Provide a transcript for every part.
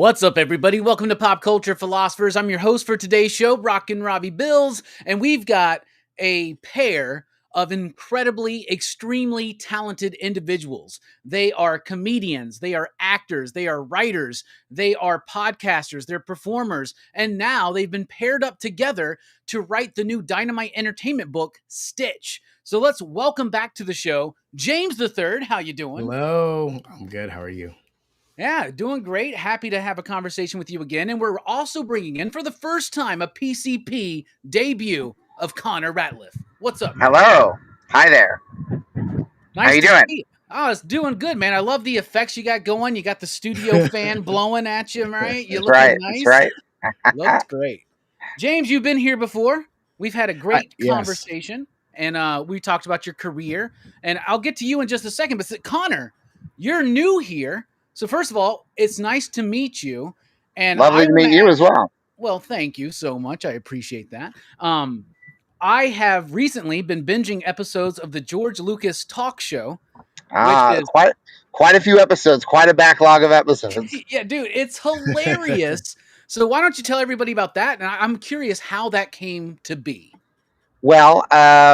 What's up, everybody? Welcome to Pop Culture Philosophers. I'm your host for today's show, Rockin Robbie Billups, and we've got a pair of incredibly, extremely talented individuals. They are comedians, they are actors, they are writers, they are podcasters, they're performers, and now they've been paired up together to write the new Dynamite Entertainment book, Stitch. So let's welcome back to the show, James the Third. How you doing? Hello. I'm good. How are you? Yeah, doing great. Happy to have a conversation with you again. And we're also bringing in, for the first time, a PCP debut of Connor Ratliff. What's up, man? Hello. Hi there. Nice How you to doing? see you. Oh, it's doing good, man. I love the effects you got going. You got the studio fan blowing at you, right? You're looking That's nice. right. Looks great. James, you've been here before. We've had a great Yes. conversation, and we talked about your career. And I'll get to you in just a second. But Connor, you're new here. So first of all, it's nice to meet you. And Lovely to meet you as well. well, thank you so much. I appreciate that. I have recently been binging episodes of the George Lucas talk show, which is Quite a few episodes, quite a backlog of episodes. yeah, dude, it's hilarious. So why don't you tell everybody about that? And I'm curious how that came to be. Well,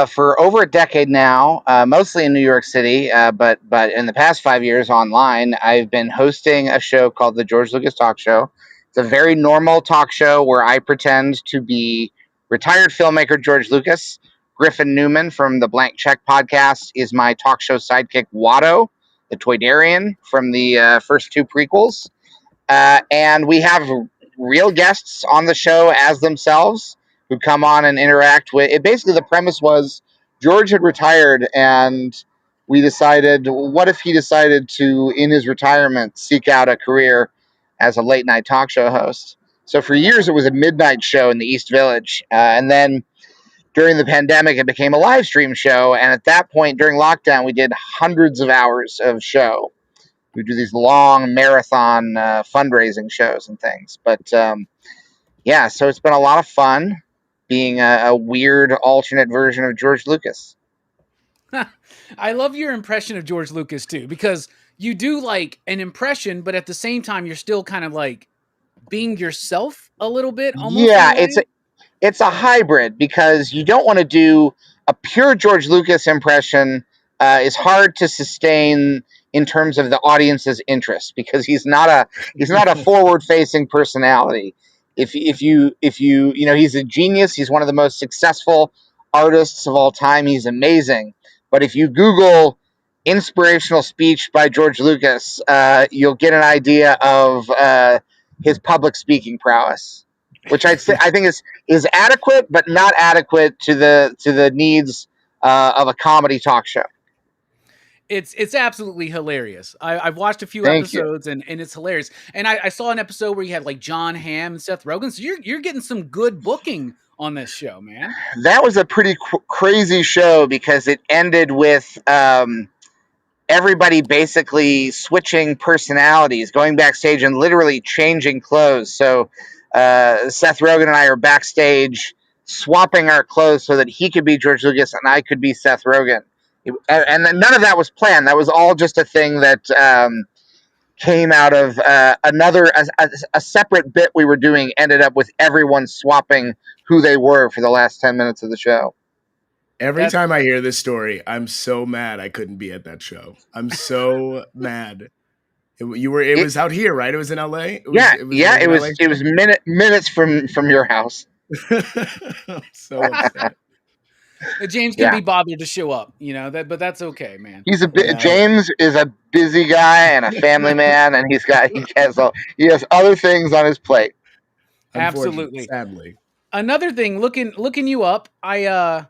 for over a decade now, mostly in New York City, but in the past 5 years online, I've been hosting a show called the George Lucas Talk Show. It's a very normal talk show where I pretend to be retired filmmaker George Lucas. Griffin Newman from the Blank Check podcast is my talk show sidekick, Watto, the Toydarian from the first two prequels. And we have real guests on the show as themselves who come on and interact with it. Basically, the premise was George had retired, and we decided, what if he decided to, in his retirement, seek out a career as a late night talk show host? So for years, it was a midnight show in the East Village. And then during the pandemic, it became a live stream show. And at that point, during lockdown, we did hundreds of hours of show. We do these long marathon fundraising shows and things. But yeah, so it's been a lot of fun being a weird alternate version of George Lucas. I love your impression of George Lucas too, because you do like an impression, but at the same time, you're still kind of like being yourself a little bit, almost. Yeah, it's a hybrid because you don't want to do a pure George Lucas impression. Is hard to sustain in terms of the audience's interest because he's not a forward facing personality. If you he's a genius. He's one of the most successful artists of all time. He's amazing. But if you Google inspirational speech by George Lucas, you'll get an idea of his public speaking prowess, which I think is adequate, but not adequate to the needs of a comedy talk show. It's absolutely hilarious. I've watched a few Thank you. episodes and it's hilarious. And I saw an episode where you had like John Hamm and Seth Rogen. So you're getting some good booking on this show, man. That was a pretty crazy show because it ended with everybody basically switching personalities, going backstage and literally changing clothes. So Seth Rogen and I are backstage swapping our clothes so that he could be George Lucas and I could be Seth Rogen. And none of that was planned. That was all just a thing that came out of a separate bit we were doing. Ended up with everyone swapping who they were for the last 10 minutes of the show. Every time I hear this story, I'm so mad I couldn't be at that show. I'm so mad. It was out here, right? It was in LA. It was minutes from your house. I'm so upset. James can be bothered to show up, but that's okay, man. James is a busy guy and a family man, and he has other things on his plate. Absolutely. Sadly. Another thing, looking you up, I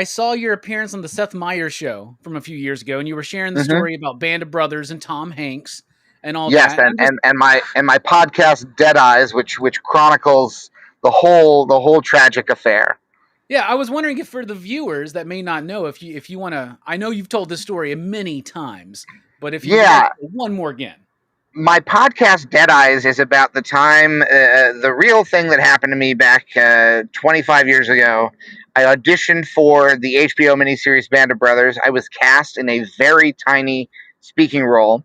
saw your appearance on the Seth Meyers show from a few years ago, and you were sharing the story about Band of Brothers and Tom Hanks and all that. Yes, and my podcast Dead Eyes, which chronicles the whole tragic affair. Yeah, I was wondering if for the viewers that may not know, if you want to, I know you've told this story many times, but if you one more again. My podcast Dead Eyes is about the time, the real thing that happened to me back 25 years ago. I auditioned for the HBO miniseries Band of Brothers. I was cast in a very tiny speaking role,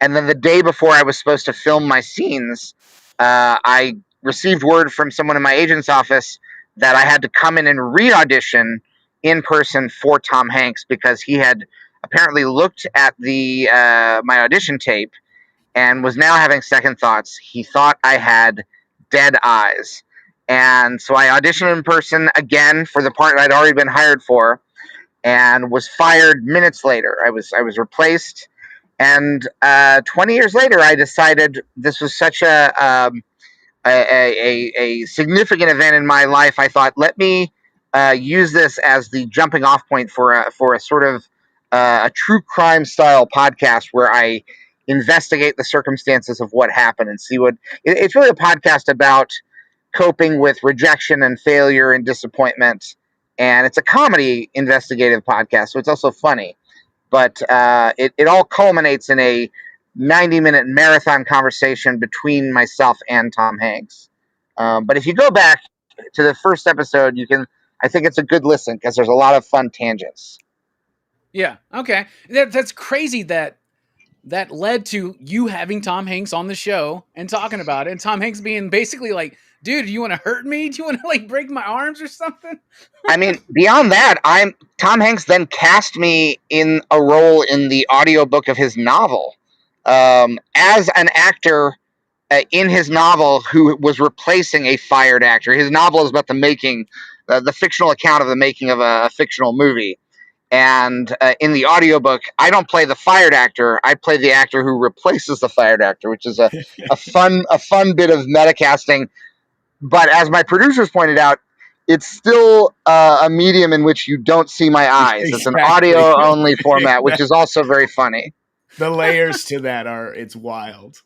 And then the day before I was supposed to film my scenes, I received word from someone in my agent's office that I had to come in and re-audition in person for Tom Hanks, because he had apparently looked at the my audition tape and was now having second thoughts. He thought I had dead eyes. And so I auditioned in person again for the part I'd already been hired for, and was fired minutes later. I was replaced, and 20 years later, I decided this was such a significant event in my life. I thought, let me use this as the jumping off point for a sort of a true crime style podcast where I investigate the circumstances of what happened and see what it's really a podcast about coping with rejection and failure and disappointment. And it's a comedy investigative podcast, so it's also funny. But it all culminates in a 90-minute marathon conversation between myself and Tom Hanks. But if you go back to the first episode, I think it's a good listen because there's a lot of fun tangents. Yeah. Okay. That's crazy that led to you having Tom Hanks on the show and talking about it, and Tom Hanks being basically like, dude, do you want to hurt me? Do you want to like break my arms or something? I mean, beyond that, Tom Hanks then cast me in a role in the audiobook of his novel, as an actor in his novel who was replacing a fired actor. His novel is about the fictional account of the making of a fictional movie. And in the audiobook, I don't play the fired actor. I play the actor who replaces the fired actor, which is a fun bit of metacasting. But as my producers pointed out, it's still a medium in which you don't see my eyes. It's an audio only format, which is also very funny. The layers to that it's wild.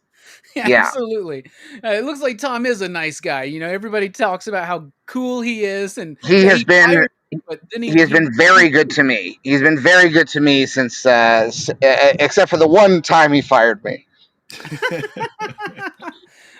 Yeah. Absolutely. It looks like Tom is a nice guy. You know, everybody talks about how cool he is, and he has been very good to me. He's been very good to me since, except for the one time he fired me.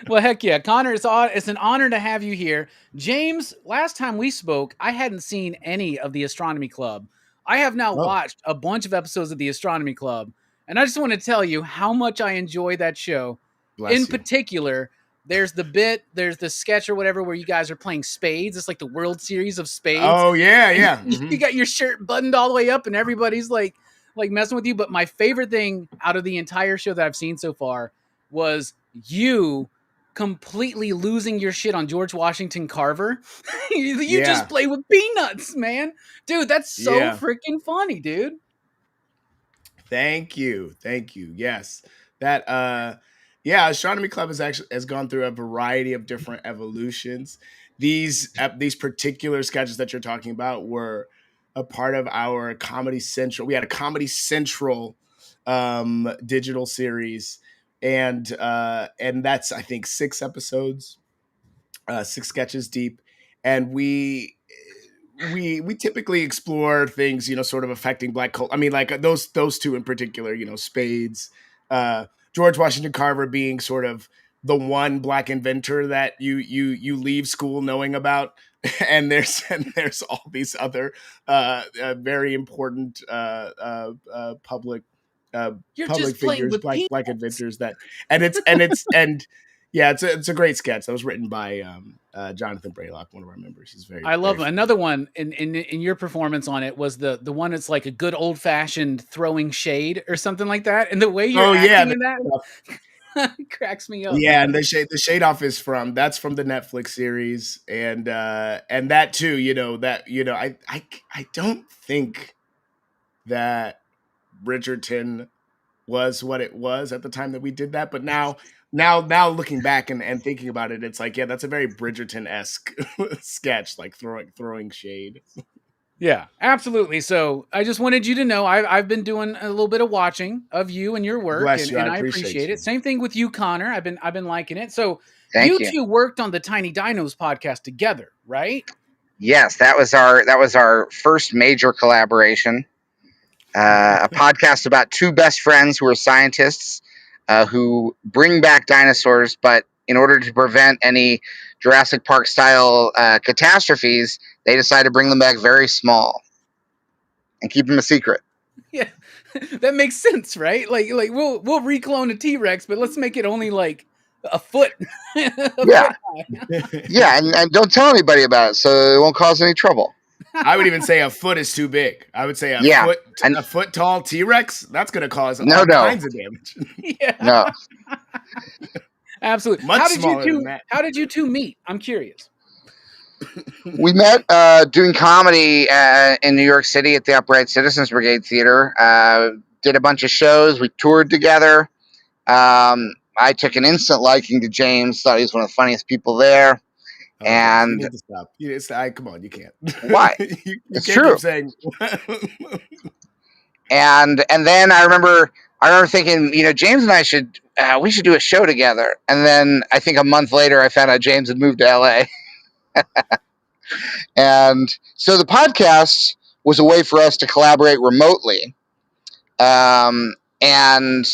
Well, heck yeah, Connor, it's an honor to have you here. James, last time we spoke, I hadn't seen any of the Astronomy Club. I have now watched a bunch of episodes of the Astronomy Club, and I just want to tell you how much I enjoy that show. In particular, there's the sketch or whatever where you guys are playing spades. It's like the World Series of Spades. Oh, yeah. You got your shirt buttoned all the way up and everybody's like messing with you. But my favorite thing out of the entire show that I've seen so far was you completely losing your shit on George Washington Carver. you just play with peanuts, man. Dude, that's so freaking funny, dude. Thank you. Yes. That Astronomy Club has gone through a variety of different evolutions. These particular sketches that you're talking about were a part of our Comedy Central. We had a Comedy Central digital series, and that's, I think, 6 episodes, 6 sketches deep, and we typically explore things, sort of affecting Black culture. I mean, like those 2 in particular, Spades, George Washington Carver being sort of the one Black inventor that you leave school knowing about, and there's all these other very important public figures, Black inventors it's a great sketch that was written by Jonathan Braylock, one of our members. He's I love him. Another one in your performance on it was the one that's like a good old fashioned throwing shade or something like that, and the way you're acting in that cracks me up. Yeah, and the shade off is from the Netflix series, and that too. I don't think that Bridgerton was what it was at the time that we did that, but now looking back and thinking about it, it's like, that's a very Bridgerton-esque sketch, like throwing shade. Yeah, absolutely. So I just wanted you to know I've been doing a little bit of watching of you and your work, and I appreciate it. Same thing with you, Connor. I've been liking it. So you two worked on the Tiny Dinos podcast together, right? Yes, that was our first major collaboration. A podcast about 2 best friends who are scientists who bring back dinosaurs, but in order to prevent any Jurassic Park style catastrophes, they decide to bring them back very small and keep them a secret. Yeah, That makes sense, right? Like we'll reclone a T-Rex, but let's make it only like a foot, a Yeah. foot high. Yeah, and don't tell anybody about it, so it won't cause any trouble. I would even say a foot is too big. I would say Yeah, and a foot tall T-Rex, that's going to cause no, all kinds of damage. Yeah, no. absolutely. Much smaller than that. How did you two meet? I'm curious. We met doing comedy in New York City at the Upright Citizens Brigade Theater. Did a bunch of shows. We toured together. I took an instant liking to James. Thought he was one of the funniest people there. Oh, James, you And need to stop. Come on, you can't. why? you It's can't true. keep saying. And then I remember thinking, James and I should do a show together. And then I think a month later, I found out James had moved to LA. And so the podcast was a way for us to collaborate remotely. And then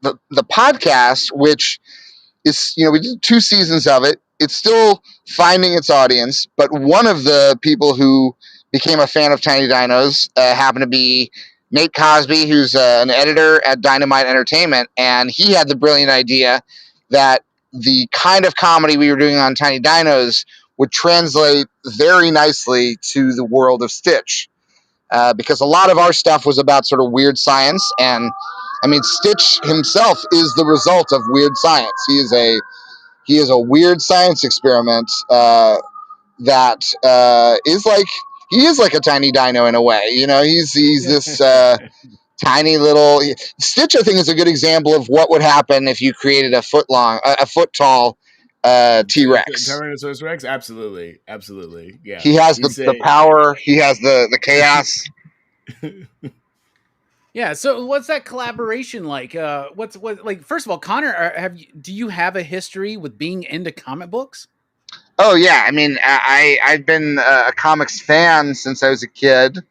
the podcast, which is, we did 2 seasons of it. It's still finding its audience, but one of the people who became a fan of Tiny Dinos happened to be Nate Cosby, who's an editor at Dynamite Entertainment, and he had the brilliant idea that the kind of comedy we were doing on Tiny Dinos would translate very nicely to the world of Stitch, because a lot of our stuff was about sort of weird science, and I mean, Stitch himself is the result of weird science. He is a weird science experiment that is like, he is like a tiny dino in a way. He's this tiny little Stitch. I think is a good example of what would happen if you created a foot tall T-Rex. Tyrannosaurus Rex, absolutely. Yeah, He has the power. He has the chaos. Yeah. So, what's that collaboration like? What like? First of all, Connor, do you have a history with being into comic books? Oh yeah, I mean, I've been a comics fan since I was a kid. When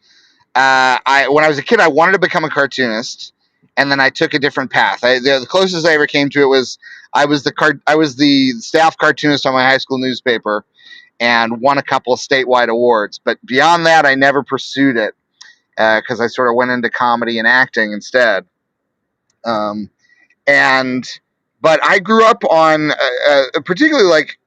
I was a kid, I wanted to become a cartoonist, and then I took a different path. The closest I ever came to it was I was the staff cartoonist on my high school newspaper, and won a couple of statewide awards. But beyond that, I never pursued it because I sort of went into comedy and acting instead. And But I grew up on particularly like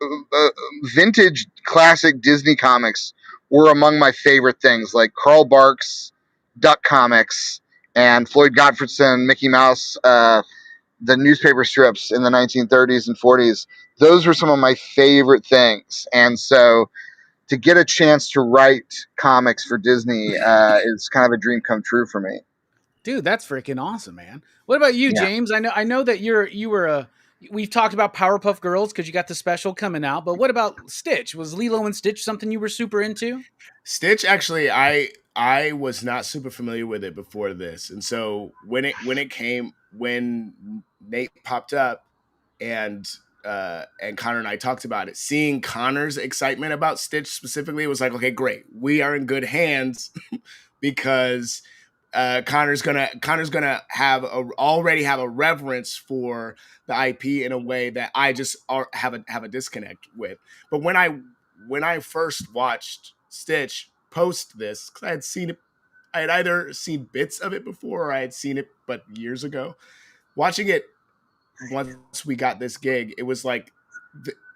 vintage classic Disney comics were among my favorite things, like Carl Barks Duck Comics and Floyd Gottfredson Mickey Mouse, the newspaper strips in the 1930s and 40s. Those were some of my favorite things, and so to get a chance to write comics for Disney is kind of a dream come true for me. Dude, that's freaking awesome, man. What about you, Yeah. James? I know that you were a. We've talked about Powerpuff Girls because you got the special coming out, but what about Stitch? Was Lilo and Stitch something you were super into? Stitch, actually, I was not super familiar with it before this, and so when Nate popped up and Connor and I talked about it, seeing Connor's excitement about Stitch specifically, it was like, okay, great, we are in good hands because Connor's gonna already have a reverence for the IP in a way that I just have a disconnect with. But when I first watched Stitch post this, because I had either seen bits of it before or I had seen it but years ago. Watching it once we got this gig, it was like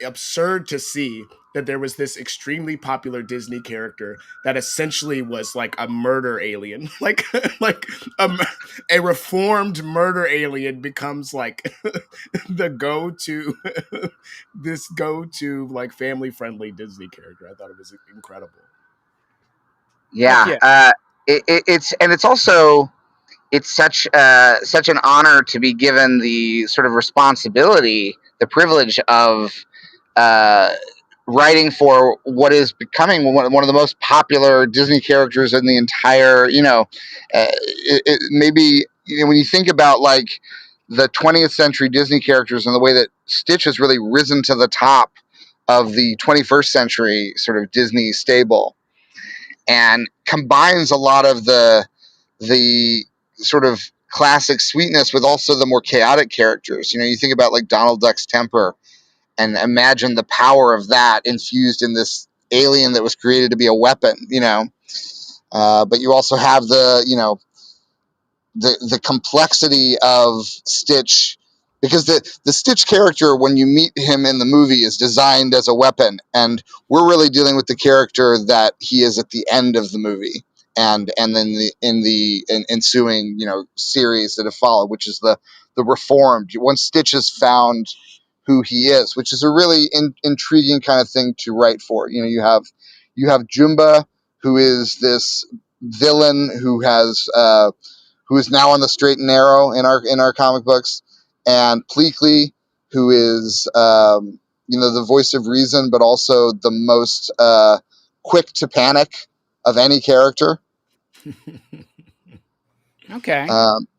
absurd to see that there was this extremely popular Disney character that essentially was like a murder alien, like a reformed murder alien becomes like the go-to like family friendly Disney character. I thought it was incredible. Yeah, it's also it's such an honor to be given the sort of responsibility, the privilege of uh, writing for what is becoming one of the most popular Disney characters in the entire. Maybe when you think about like the 20th century Disney characters and the way that Stitch has really risen to the top of the 21st century sort of Disney stable, and combines a lot of the sort of classic sweetness with also the more chaotic characters. You think about like Donald Duck's temper, and imagine the power of that infused in this alien that was created to be a weapon. But you also have the complexity of Stitch, because the Stitch character, when you meet him in the movie, is designed as a weapon, and we're really dealing with the character that he is at the end of the movie, and then in the ensuing series that have followed, which is the Reformed. Once Stitch has found who he is, which is a really intriguing kind of thing to write for. You have Jumba, who is this villain who is now on the straight and narrow in our comic books, and Pleakley, who is the voice of reason, but also the most quick to panic of any character. Okay.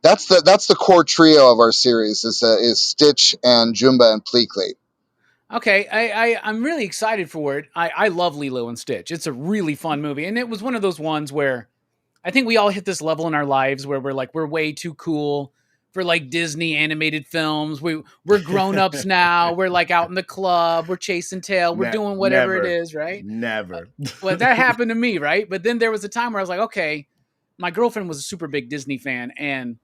That's the core trio of our series is Stitch and Jumba and Pleakley. Okay, I'm really excited for it. I love Lilo and Stitch. It's a really fun movie, and it was one of those ones where I think we all hit this level in our lives where we're way too cool for like Disney animated films. We're grown-ups now. We're like out in the club. We're chasing tail. We're doing whatever it is, right? Never. Well, that happened to me, right? But then there was a time where I was like, okay, my girlfriend was a super big Disney fan, and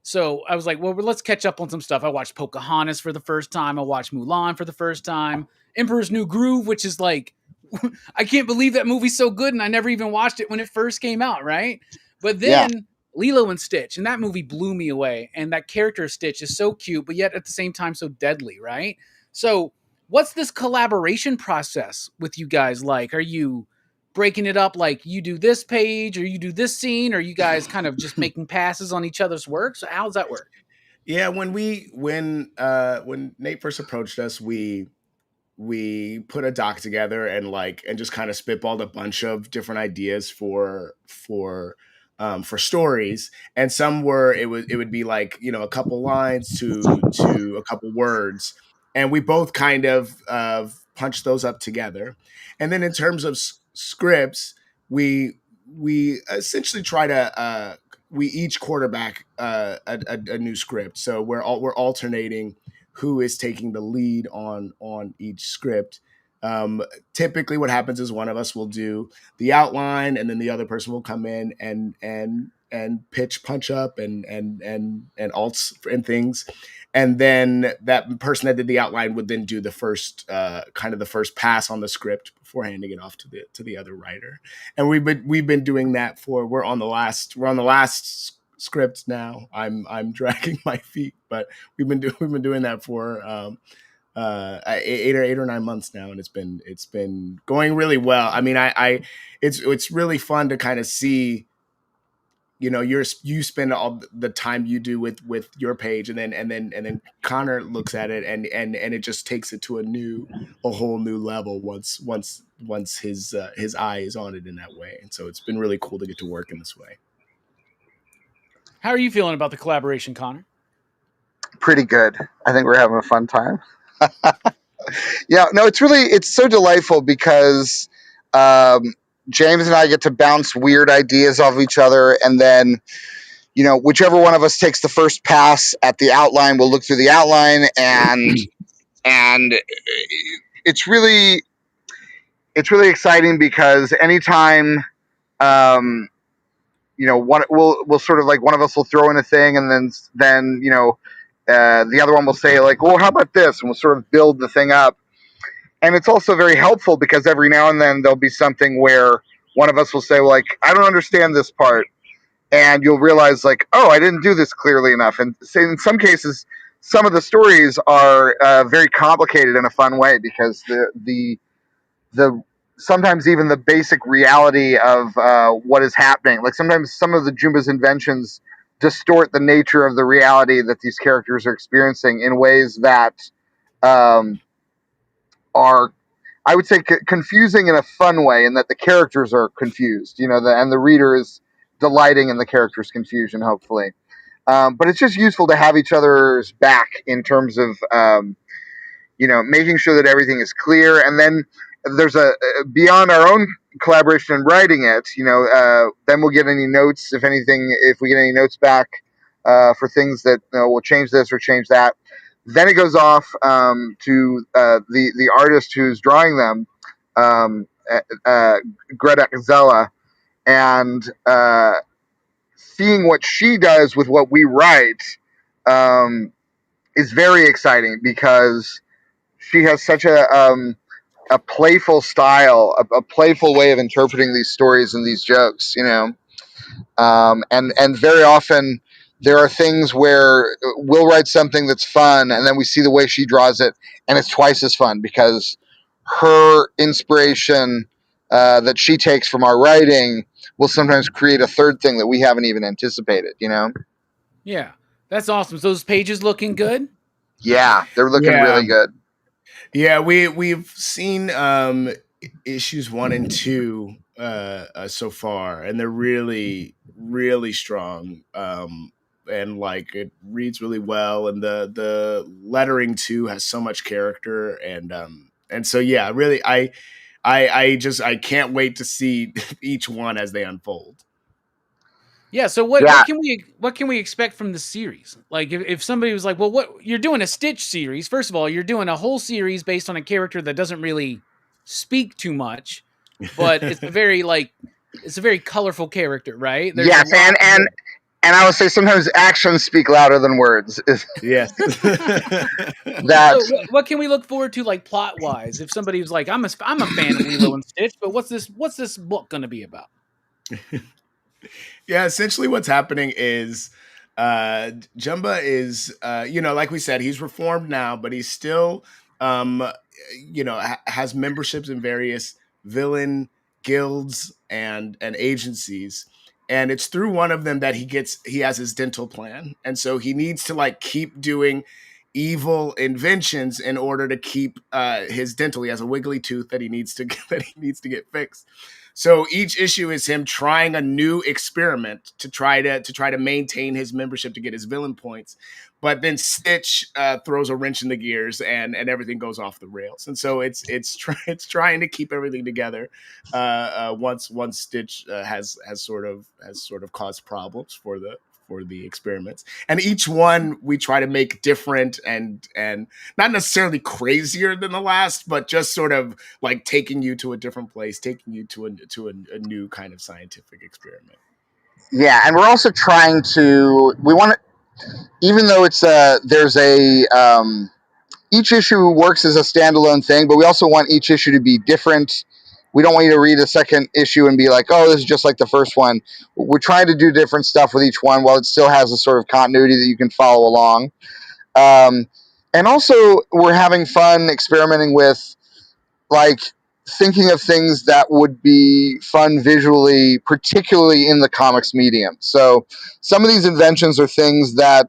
so I was like, well, let's catch up on some stuff. I watched Pocahontas for the first time. I watched Mulan for the first time. Emperor's New Groove, which is like, I can't believe that movie's so good, and I never even watched it when it first came out, right? But then Lilo and Stitch, and that movie blew me away. And that character Stitch is so cute, but yet at the same time so deadly, right? So what's this collaboration process with you guys like? Are you breaking it up like you do this page or you do this scene, or you guys kind of just making passes on each other's work? So how does that work? Yeah, when Nate first approached us, we put a doc together and just kind of spitballed a bunch of different ideas for stories, and some were it would be like a couple lines to a couple words, and we both kind of punched those up together. And then in terms of scripts, we essentially try to we each quarterback a new script, so we're alternating who is taking the lead on each script. Typically what happens is one of us will do the outline, and then the other person will come in and pitch punch up and alts and things, and then that person that did the outline would then do the first kind of the first pass on the script before handing it off to the other writer. And we've been doing that we're on the last script now. I'm dragging my feet, but we've been doing that for 8 or 9 months now, and it's been going really well. I mean, it's really fun to kind of see, you spend all the time you do with your page, and then Connor looks at it and it just takes it to a whole new level once his eye is on it in that way. And so it's been really cool to get to work in this way. How are you feeling about the collaboration, Connor? Pretty good. I think we're having a fun time. Yeah, no, it's so delightful because James and I get to bounce weird ideas off each other, and then whichever one of us takes the first pass at the outline, we'll look through the outline, and it's really exciting because anytime we'll sort of like one of us will throw in a thing, and then the other one will say like, well, how about this, and we'll sort of build the thing up. And it's also very helpful because every now and then there'll be something where one of us will say, well, like, I don't understand this part, and you'll realize like, oh, I didn't do this clearly enough. And say in some cases, some of the stories are very complicated in a fun way because the sometimes even the basic reality of what is happening, like sometimes some of the Jumba's inventions distort the nature of the reality that these characters are experiencing in ways that are, I would say, confusing in a fun way, and that the characters are confused, and the reader is delighting in the character's confusion, hopefully. But it's just useful to have each other's back in terms of, making sure that everything is clear. And then there's beyond our own collaboration in writing it, then we'll get any notes, if we get any notes back for things that we'll change this or change that. Then it goes off to the artist who's drawing them, Greta Zella, and seeing what she does with what we write is very exciting because she has such a playful style, a playful way of interpreting these stories and these jokes, you know. And very often there are things where we'll write something that's fun, and then we see the way she draws it, and it's twice as fun because her inspiration that she takes from our writing will sometimes create a third thing that we haven't even anticipated. You know? Yeah, that's awesome. So those pages looking good. Yeah, they're looking Yeah. really good. Yeah, we've seen issues 1 and 2 so far, and they're really really strong. And like it reads really well, and the lettering too has so much character, and so yeah, really I can't wait to see each one as they unfold. Yeah. So what can we expect from the series? Like if somebody was like, well, what you're doing a Stitch series? First of all, you're doing a whole series based on a character that doesn't really speak too much, but it's a very colorful character, right? There's Yes, and I would say sometimes actions speak louder than words. Yes. That So what can we look forward to, like plot wise? If somebody was like, I'm a fan of Lilo and Stitch, but what's this book going to be about? Yeah, essentially what's happening is Jumba is like we said, he's reformed now, but he's still um has memberships in various villain guilds and agencies, and it's through one of them that he has his dental plan, and so he needs to like keep doing evil inventions in order to keep his dental. He has a wiggly tooth that he needs to get fixed. So each issue is him trying a new experiment to try to maintain his membership to get his villain points. But then Stitch throws a wrench in the gears, and everything goes off the rails. And so it's trying to keep everything together. Once Stitch has sort of caused problems for the experiments, and each one we try to make different and not necessarily crazier than the last, but just sort of like taking you to a different place, taking you to a new kind of scientific experiment. Yeah, and we're also trying to. We want to, even though it's there's a each issue works as a standalone thing, but we also want each issue to be different. We don't want you to read a second issue and be like, oh, this is just like the first one. We're trying to do different stuff with each one while it still has a sort of continuity that you can follow along. And also, we're having fun experimenting with, like, thinking of things that would be fun visually, particularly in the comics medium. So some of these inventions are things that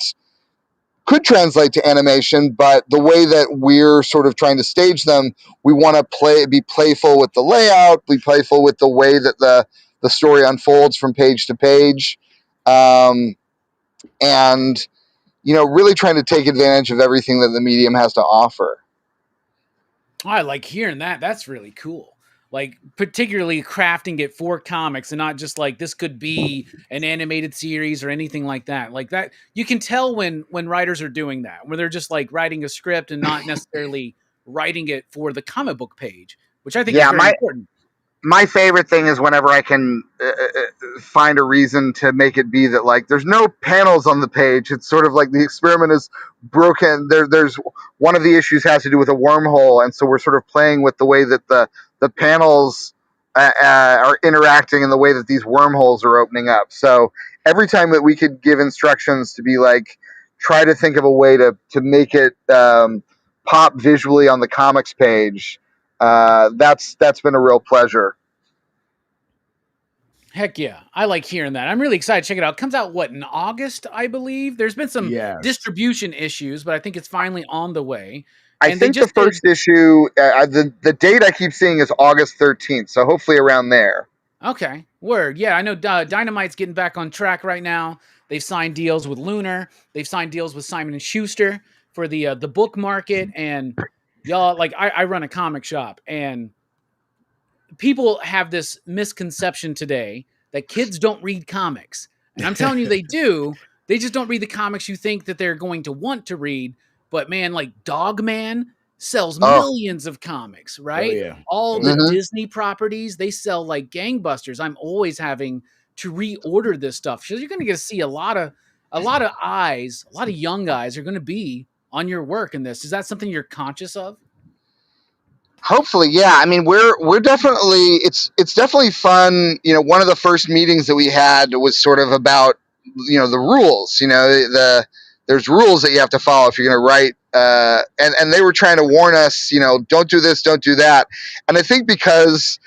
could translate to animation, but the way that we're sort of trying to stage them, we want to be playful with the layout, be playful with the way that the story unfolds from page to page, and really trying to take advantage of everything that the medium has to offer. I like hearing that. That's really cool. Like particularly crafting it for comics and not just like this could be an animated series or anything like that. Like that, you can tell when writers are doing that, when they're just like writing a script and not necessarily writing it for the comic book page, which I think is very important. My favorite thing is whenever I can find a reason to make it be that, like, there's no panels on the page. It's sort of like the experiment is broken. There's one of the issues has to do with a wormhole, and so we're sort of playing with the way that the panels are interacting and the way that these wormholes are opening up. So every time that we could give instructions to be like, try to think of a way to make it pop visually on the comics page. That's been a real pleasure. Heck yeah. I like hearing that. I'm really excited to check it out. It comes out, in August, I believe? There's been some distribution issues, but I think it's finally on the way. I think the first issue, the date I keep seeing is August 13th, so hopefully around there. Okay, word. Yeah, I know Dynamite's getting back on track right now. They've signed deals with Lunar. They've signed deals with Simon & Schuster for the book market. And y'all, like, I run a comic shop, and people have this misconception today that kids don't read comics. And I'm telling you, they do. They just don't read the comics you think that they're going to want to read. But man, like Dogman sells millions of comics, right? Oh, yeah. All the Disney properties, they sell like gangbusters. I'm always having to reorder this stuff. So you're going to get to see a lot of eyes, a lot of young guys are going to be on your work in this. Is that something you're conscious of? Hopefully, yeah. I mean, we're definitely it's definitely fun. You know, one of the first meetings that we had was sort of about the rules. There's rules that you have to follow if you're going to write. And they were trying to warn us. Don't do this, don't do that. And I think because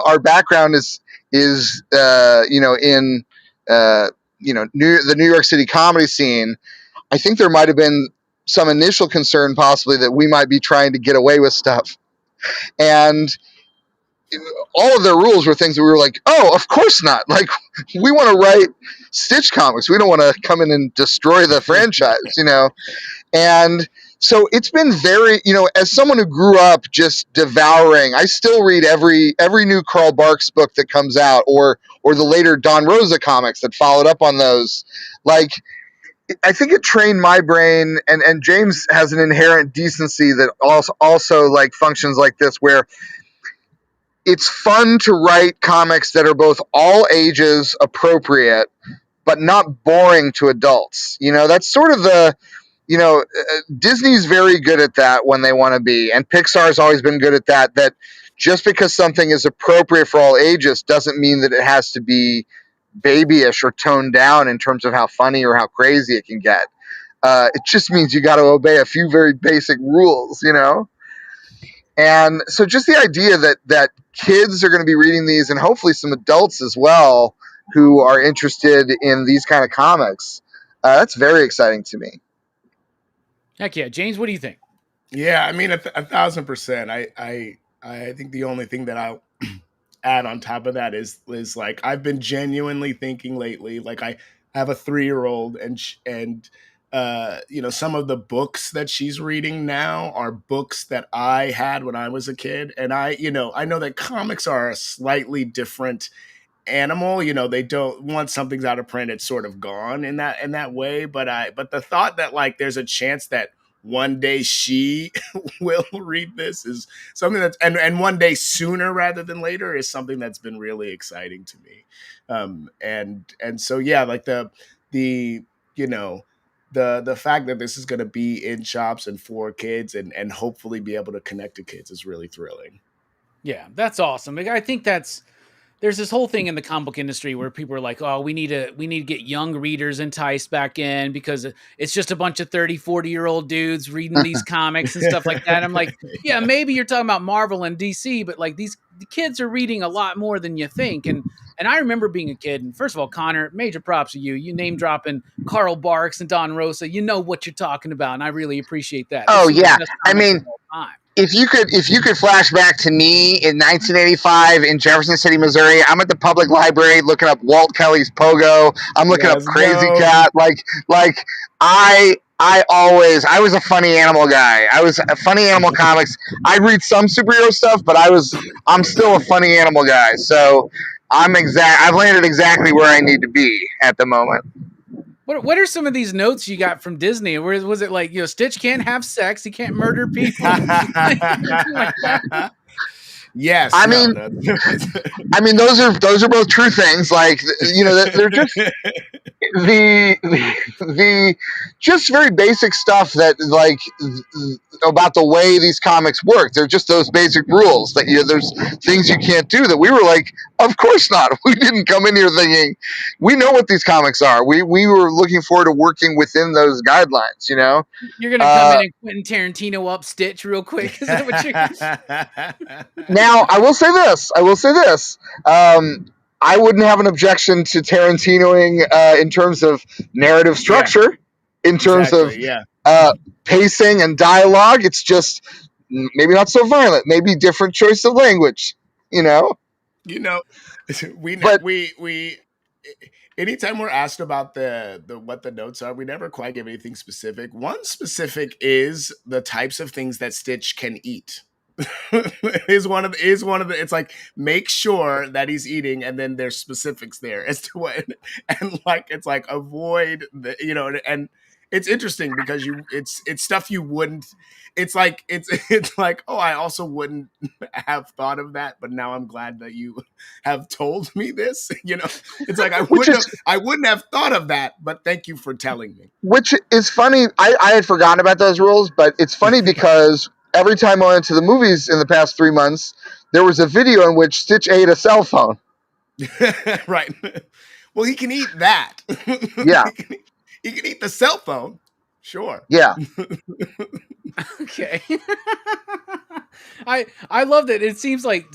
our background is in the New York City comedy scene. I think there might have been some initial concern possibly that we might be trying to get away with stuff. And all of their rules were things that we were like, oh, of course not. Like, we want to write Stitch comics. We don't want to come in and destroy the franchise, And so it's been very, as someone who grew up just devouring, I still read every new Carl Barks book that comes out, or the later Don Rosa comics that followed up on those. Like, I think it trained my brain, and James has an inherent decency that also like functions like this, where it's fun to write comics that are both all ages appropriate, but not boring to adults. That's sort of Disney's very good at that when they want to be, and Pixar's always been good at that. That just because something is appropriate for all ages doesn't mean that it has to be babyish or toned down in terms of how funny or how crazy it can get. It just means you got to obey a few very basic rules, And so just the idea that kids are going to be reading these, and hopefully some adults as well who are interested in these kind of comics, that's very exciting to me. Heck yeah. James, what do you think? Yeah, I mean, 1,000%. I think the only thing that I'll add on top of that is like, I've been genuinely thinking lately, like I have a 3-year-old, and some of the books that she's reading now are books that I had when I was a kid. And I know that comics are a slightly different animal. They don't, once something's out of print, it's sort of gone in that way. But the thought that like there's a chance that one day she will read this is something that's, and one day sooner rather than later, is something that's been really exciting to me. And so, yeah, like the fact that this is going to be in shops and for kids and hopefully be able to connect to kids is really thrilling. Yeah, that's awesome. Like, I think there's this whole thing in the comic book industry where people are like, oh, we need to get young readers enticed back in because it's just a bunch of 30, 40-year-old dudes reading these comics and stuff like that. I'm like, yeah, maybe you're talking about Marvel and DC, but like the kids are reading a lot more than you think. And I remember being a kid, and first of all, Connor, major props to you. You name dropping Carl Barks and Don Rosa. You know what you're talking about, and I really appreciate that. Oh, yeah. I mean, if you could flash back to me in 1985 in Jefferson City, Missouri, I'm at the public library looking up Walt Kelly's Pogo. I'm looking up Crazy Cat. Like I was a funny animal guy. I was a funny animal comics. I read some superhero stuff, but I'm still a funny animal guy. So I've landed exactly where I need to be at the moment. What are some of these notes you got from Disney? Where was it like, Stitch can't have sex, he can't murder people? Yes. I mean, those are both true things. Like, they're just the just very basic stuff that, like, about the way these comics work. They're just those basic rules that there's things you can't do that we were like, of course not. We didn't come in here thinking we know what these comics are. We were looking forward to working within those guidelines. You're gonna come in and Quentin Tarantino up Stitch real quick. Is that what you're... Now, I will say this. I wouldn't have an objection to Tarantinoing in terms of narrative structure, in terms of pacing and dialogue. It's just maybe not so violent, maybe different choice of language, we anytime we're asked about the what the notes are, we never quite give anything specific. One specific is the types of things that Stitch can eat. is one of the it's like, make sure that he's eating, and then there's specifics there as to what, and like, it's like, avoid the, it's interesting because it's stuff you wouldn't. It's like it's like, oh, I also wouldn't have thought of that, but now I'm glad that you have told me this. It's like I wouldn't have thought of that, but thank you for telling me. Which is funny. I had forgotten about those rules, but it's funny because every time I went to the movies in the past 3 months, there was a video in which Stitch ate a cell phone. Right. Well, he can eat that. Yeah. He can eat the cell phone. Sure. Yeah. Okay. I love that. It seems like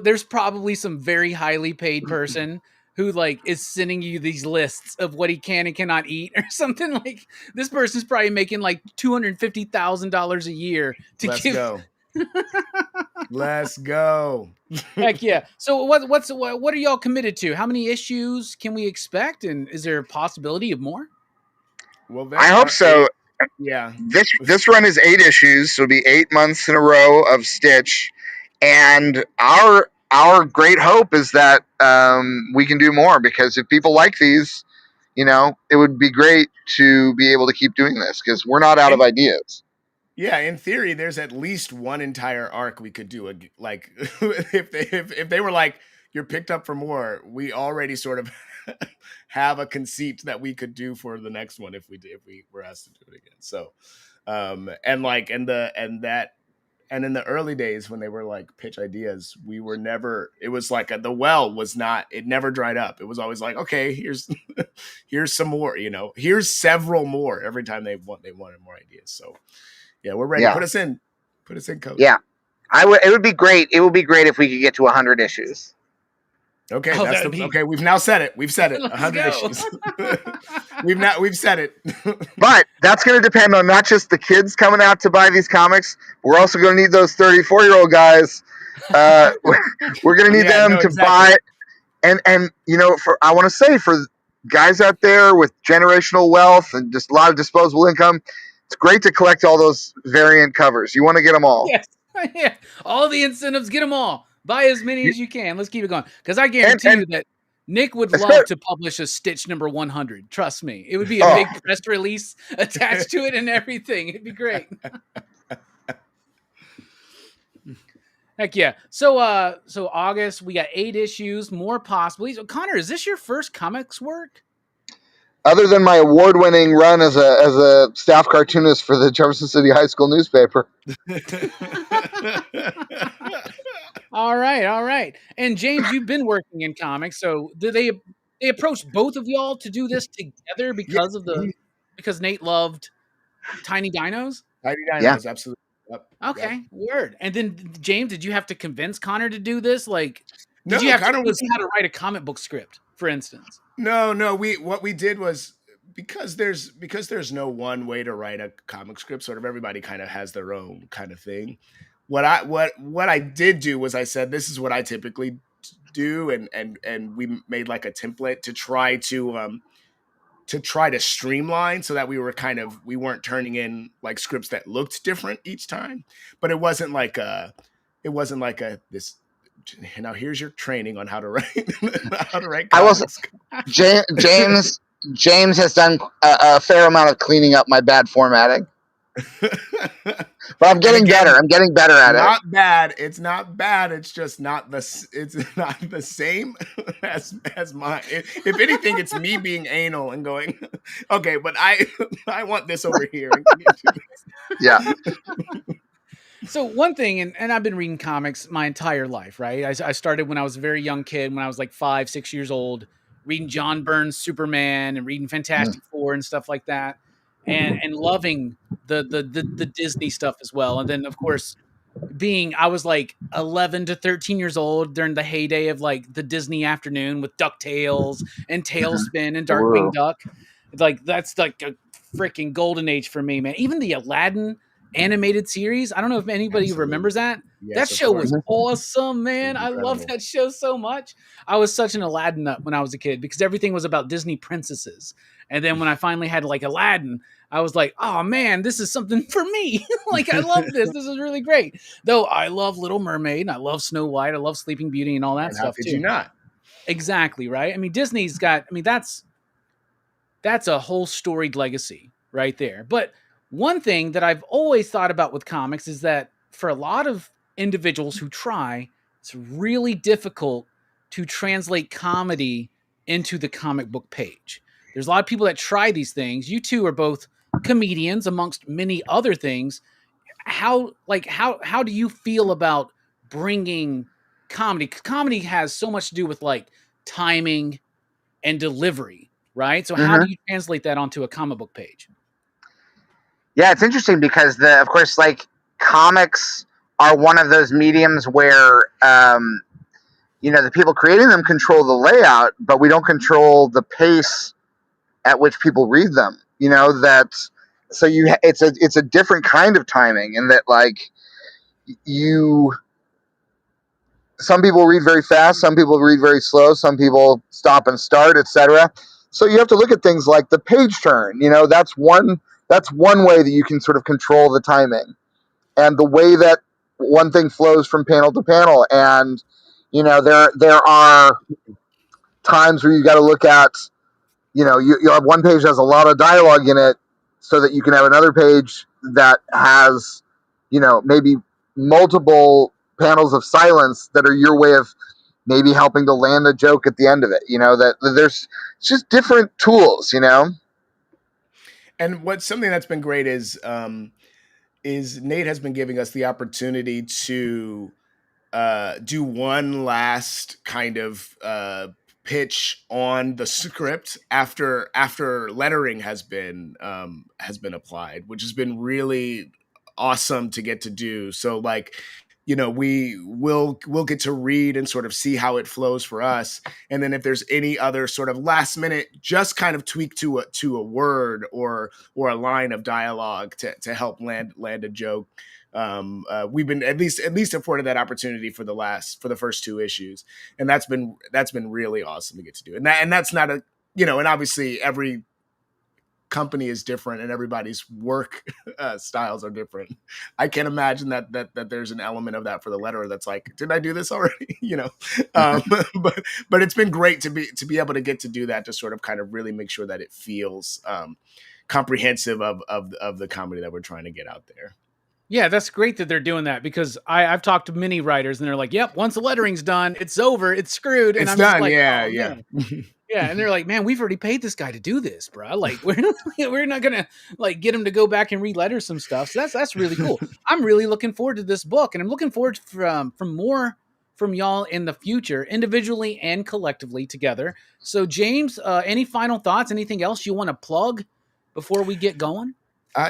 there's probably some very highly paid person who like is sending you these lists of what he can and cannot eat or something. Like this person's probably making like $250,000 a year to Let's give. go. Let's go. Heck yeah. So what are y'all committed to? How many issues can we expect? And is there a possibility of more? Well, I hope so. Yeah. This run is 8 issues, so it'll be 8 months in a row of Stitch, and our great hope is that we can do more, because if people like these, it would be great to be able to keep doing this, because we're not out of ideas. Yeah, in theory, there's at least one entire arc we could do. Like, if they were like, you're picked up for more, we already sort of have a conceit that we could do for the next one if we were asked to do it again. So, and in the early days when they were like pitch ideas, we were never. It was like the well was not. It never dried up. It was always like, okay, here's some more. Here's several more every time they wanted more ideas. So. Yeah, we're ready. Yeah. Put us in, coach. Yeah, it would be great. It would be great if we could get to 100 issues. Okay, okay. We've now said it. We've said it. 100 issues. We've said it. But that's going to depend on not just the kids coming out to buy these comics. We're also going to need those 34-year-old guys. We're going to need them to buy. And I want to say, for guys out there with generational wealth and just a lot of disposable income, it's great to collect all those variant covers. You want to get them all. Yes. Yeah. All the incentives, get them all. Buy as many as you can. Let's keep it going. Because I guarantee you that Nick would love to publish a Stitch number 100. Trust me. It would be a big press release attached to it and everything. It'd be great. Heck yeah. So August, we got 8 issues, more possibly. So Connor, is this your first comics work? Other than my award-winning run as a staff cartoonist for the Jefferson City High School newspaper. All right. And James, you've been working in comics, so do they approach both of y'all to do this together because Nate loved Tiny Dinos? Tiny Dinos, absolutely. Yep. Okay, word. And then James, did you have to convince Connor to do this? Like, did you have to listen how to write a comic book script, for instance? No. What we did was, because there's no one way to write a comic script. Sort of everybody kind of has their own kind of thing. What I did do was I said, this is what I typically do, and we made like a template to try to streamline, so that we weren't turning in like scripts that looked different each time, but it wasn't like this. Now here's your training on how to write comics. James has done a fair amount of cleaning up my bad formatting. But I'm getting better. I'm getting better at it. Not bad. It's not bad. It's just not the same as mine. If anything, it's me being anal and going, okay, but I want this over here. Yeah. So one thing, and I've been reading comics my entire life, right? I started when I was a very young kid, when I was like 5-6 years old, reading John Byrne's Superman and reading Fantastic Four and stuff like that, and loving the Disney stuff as well. And then, of course, I was like 11 to 13 years old during the heyday of like the Disney afternoon with DuckTales and Tailspin and Darkwing Duck. Like, that's like a freaking golden age for me, man. Even the Aladdin animated series, I don't know if anybody remembers that. Yes, that show was awesome, man. I love that show so much. I was such an Aladdin nut when I was a kid, because everything was about Disney princesses. And then when I finally had like Aladdin, I was like, oh man, this is something for me. Like, I love this. This is really great. Though I love Little Mermaid, I love Snow White, I love Sleeping Beauty and all that stuff too. How could you not? Exactly, right? I mean, Disney's got, that's a whole storied legacy right there. But one thing that I've always thought about with comics is that for a lot of individuals who try, it's really difficult to translate comedy into the comic book page. There's a lot of people that try these things. You two are both comedians amongst many other things. How do you feel about bringing comedy? Comedy has so much to do with like timing and delivery, right? So how do you translate that onto a comic book page? Yeah, it's interesting because of course, like comics are one of those mediums where the people creating them control the layout, but we don't control the pace at which people read them. It's a different kind of timing in that like you some people read very fast, some people read very slow, some people stop and start, etc. So you have to look at things like the page turn. That's one way that you can sort of control the timing and the way that one thing flows from panel to panel. And there are times where you got to look at, you'll have one page that has a lot of dialogue in it so that you can have another page that has, maybe multiple panels of silence that are your way of maybe helping to land a joke at the end of it. That there's just different tools. And what's something that's been great is Nate has been giving us the opportunity to do one last kind of pitch on the script after lettering has been applied, which has been really awesome to get to do. So like, we'll get to read and sort of see how it flows for us, and then if there's any other sort of last minute just kind of tweak to a word or a line of dialogue to help land a joke, we've been at least afforded that opportunity for the first two issues, and that's been really awesome to get to do. And that's not a and obviously every company is different and everybody's work styles are different. I can't imagine that there's an element of that for the letterer that's like, did I do this already? But it's been great to be able to get to do that, to sort of kind of really make sure that it feels comprehensive of the comedy that we're trying to get out there. Yeah, that's great that they're doing that, because I've talked to many writers and they're like, yep, once the lettering's done, it's over, it's screwed. And it's I'm done. just like, yeah, oh, yeah. Yeah, and they're like, man, we've already paid this guy to do this, bro. Like, we're not gonna like get him to go back and reletter some stuff. So that's really cool. I'm really looking forward to this book, and I'm looking forward from more from y'all in the future, individually and collectively together. So, James, any final thoughts? Anything else you want to plug before we get going?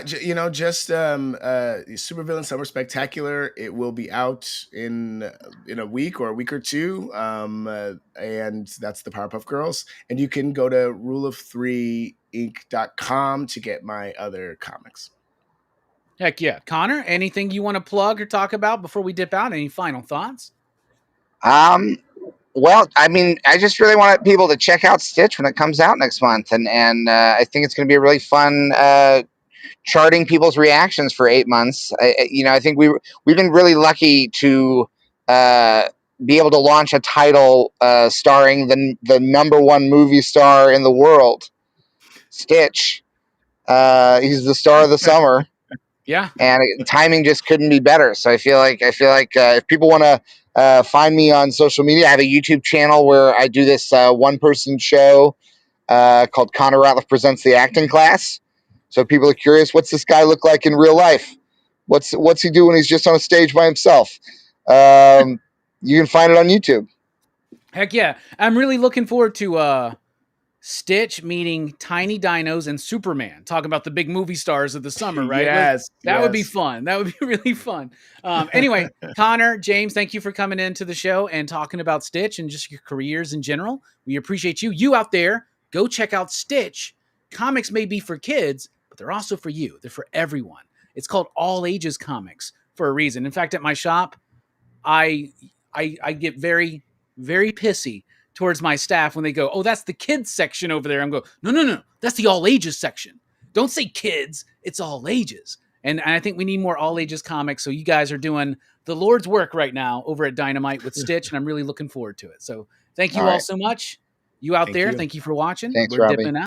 Just Supervillain Summer Spectacular. It will be out in a week or a week or two, and that's the Powerpuff Girls. And you can go to ruleof3inc.com to get my other comics. Heck yeah. Connor, anything you want to plug or talk about before we dip out? Any final thoughts? Well, I mean, I just really want people to check out Stitch when it comes out next month, and I think it's going to be a really fun charting people's reactions for 8 months. I think we've been really lucky to be able to launch a title starring the number one movie star in the world, Stitch. He's the star of the summer. Yeah, and timing just couldn't be better. So I feel like if people want to find me on social media, I have a YouTube channel where I do this one-person show called Connor Ratliff Presents the Acting Class. So people are curious, what's this guy look like in real life? What's he do when he's just on a stage by himself? You can find it on YouTube. Heck yeah. I'm really looking forward to Stitch meeting Tiny Dinos and Superman, talking about the big movie stars of the summer, right? Yes. That would be fun. That would be really fun. Anyway, Connor, James, thank you for coming into the show and talking about Stitch and just your careers in general. We appreciate you. You out there, go check out Stitch. Comics may be for kids, but they're also for you. They're for everyone. It's called All Ages Comics for a reason. In fact, at my shop, I get very, very pissy towards my staff when they go, oh, that's the kids section over there. I'm going, no, that's the all ages section. Don't say kids, it's all ages. And I think we need more all ages comics. So you guys are doing the Lord's work right now over at Dynamite with Stitch, and I'm really looking forward to it. So thank you all so much. You out there, thank you for watching. Thanks, We're Robbie. dipping out.